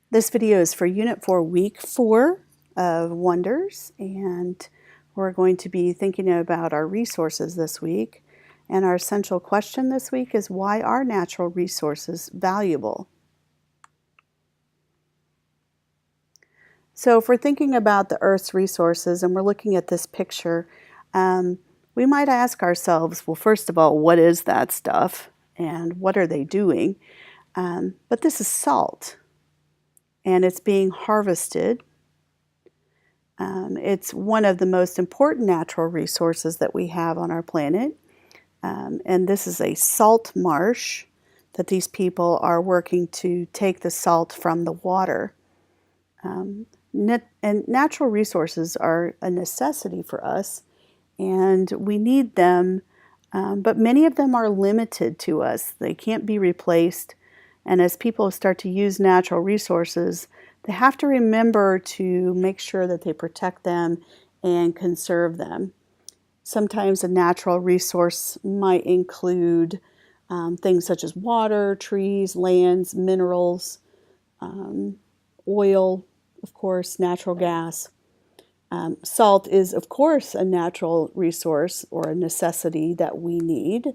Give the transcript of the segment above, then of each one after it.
This video is for Unit 4, Week 4 of Wonders, and we're going to be thinking about our resources this week. And our essential question this week is, why are natural resources valuable? So if we're thinking about the Earth's resources and we're looking at this picture, we might ask ourselves, well, first of all, what is that stuff and what are they doing? But this is salt, and it's being harvested. It's one of the most important natural resources that we have on our planet. And this is a salt marsh that these people are working to take the salt from the water. And natural resources are a necessity for us, and we need them, but many of them are limited to us. They can't be replaced. And as people start to use natural resources, they have to remember to make sure that they protect them and conserve them. Sometimes a natural resource might include things such as water, trees, lands, minerals, oil, of course, natural gas. Salt is, of course, a natural resource or a necessity that we need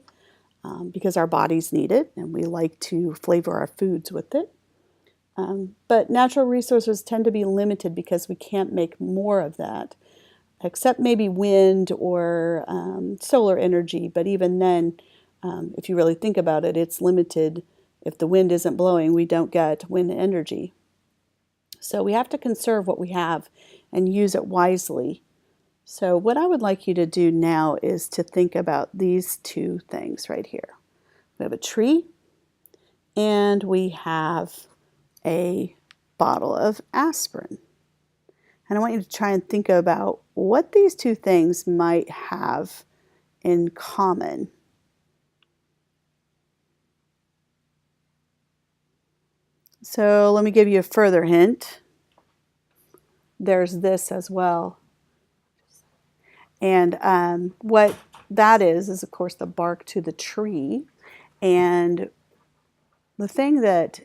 because our bodies need it and we like to flavor our foods with it. But natural resources tend to be limited because we can't make more of that, except maybe wind or solar energy. But even then, if you really think about it, it's limited. If the wind isn't blowing, we don't get wind energy. So we have to conserve what we have and use it wisely. So what I would like you to do now is to think about these two things right here. We have a tree and we have a bottle of aspirin. And I want you to try and think about what these two things might have in common. So let me give you a further hint. There's this as well. And what that is, of course, the bark to the tree. And the thing that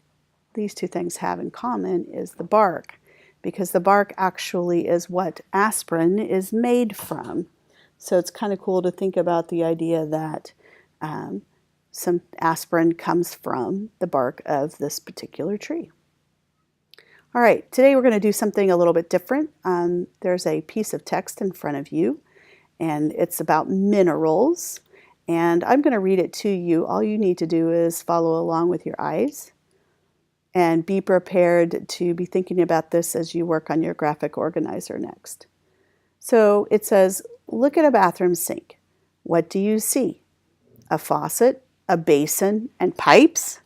these two things have in common is the bark, because the bark actually is what aspirin is made from. So it's kind of cool to think about the idea that some aspirin comes from the bark of this particular tree. All right, today we're going to do something a little bit different. There's a piece of text in front of you, and it's about minerals. And I'm going to read it to you. All you need to do is follow along with your eyes and be prepared to be thinking about this as you work on your graphic organizer next. So it says, look at a bathroom sink. What do you see? A faucet, a basin, and pipes?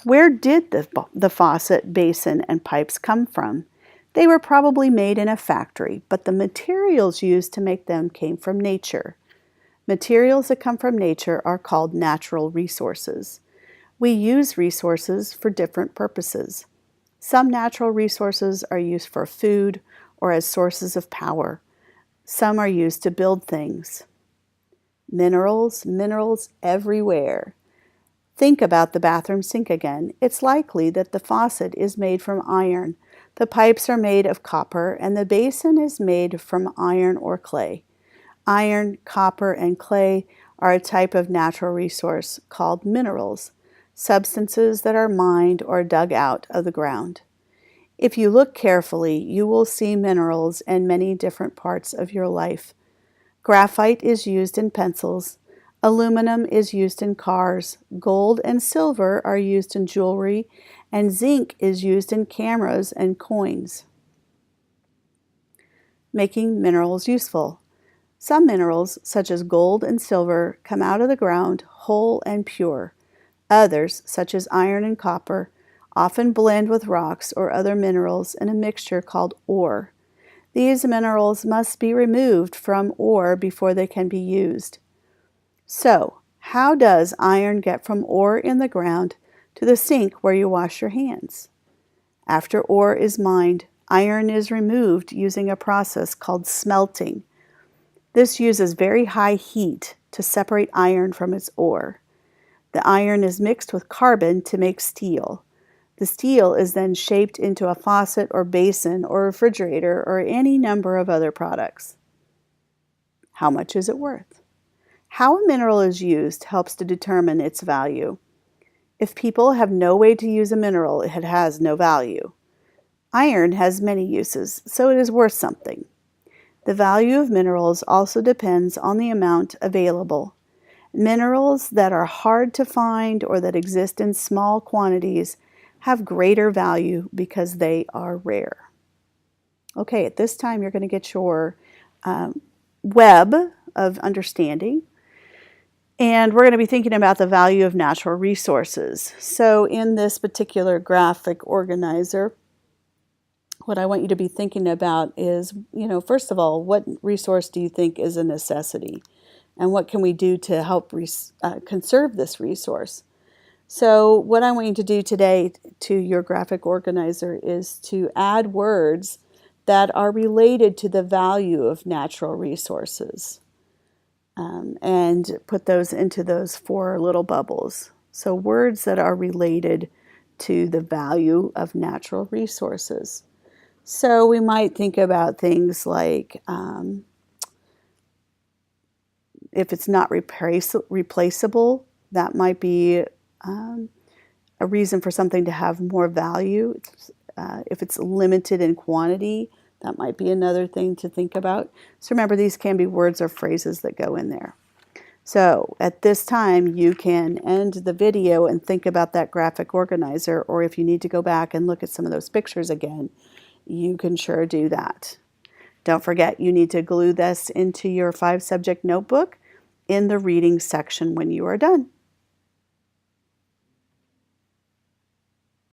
Where did the faucet, basin, and pipes come from? They were probably made in a factory, but the materials used to make them came from nature. Materials that come from nature are called natural resources. We use resources for different purposes. Some natural resources are used for food or as sources of power. Some are used to build things. Minerals everywhere. Think about the bathroom sink again. It's likely that the faucet is made from iron, the pipes are made of copper, and the basin is made from iron or clay. Iron, copper, and clay are a type of natural resource called minerals, substances that are mined or dug out of the ground. If you look carefully, you will see minerals in many different parts of your life. Graphite is used in pencils. Aluminum is used in cars. Gold and silver are used in jewelry, and zinc is used in cameras and coins. Making minerals useful. Some minerals, such as gold and silver, come out of the ground whole and pure. Others, such as iron and copper, often blend with rocks or other minerals in a mixture called ore. These minerals must be removed from ore before they can be used. So, how does iron get from ore in the ground to the sink where you wash your hands? After ore is mined, iron is removed using a process called smelting. This uses very high heat to separate iron from its ore. The iron is mixed with carbon to make steel. The steel is then shaped into a faucet or basin or refrigerator or any number of other products. How much is it worth? How a mineral is used helps to determine its value. If people have no way to use a mineral, it has no value. Iron has many uses, so it is worth something. The value of minerals also depends on the amount available. Minerals that are hard to find or that exist in small quantities have greater value because they are rare. Okay, at this time you're going to get your web of understanding. And we're going to be thinking about the value of natural resources. So in this particular graphic organizer, what I want you to be thinking about is, first of all, what resource do you think is a necessity? And what can we do to help conserve this resource? So what I want you to do today to your graphic organizer is to add words that are related to the value of natural resources. And put those into those 4 little bubbles. So words that are related to the value of natural resources. So we might think about things like if it's not replaceable, that might be a reason for something to have more value. If it's limited in quantity, that might be another thing to think about. So remember, these can be words or phrases that go in there. So at this time, you can end the video and think about that graphic organizer, or if you need to go back and look at some of those pictures again, you can sure do that. Don't forget, you need to glue this into your 5-subject notebook in the reading section when you are done.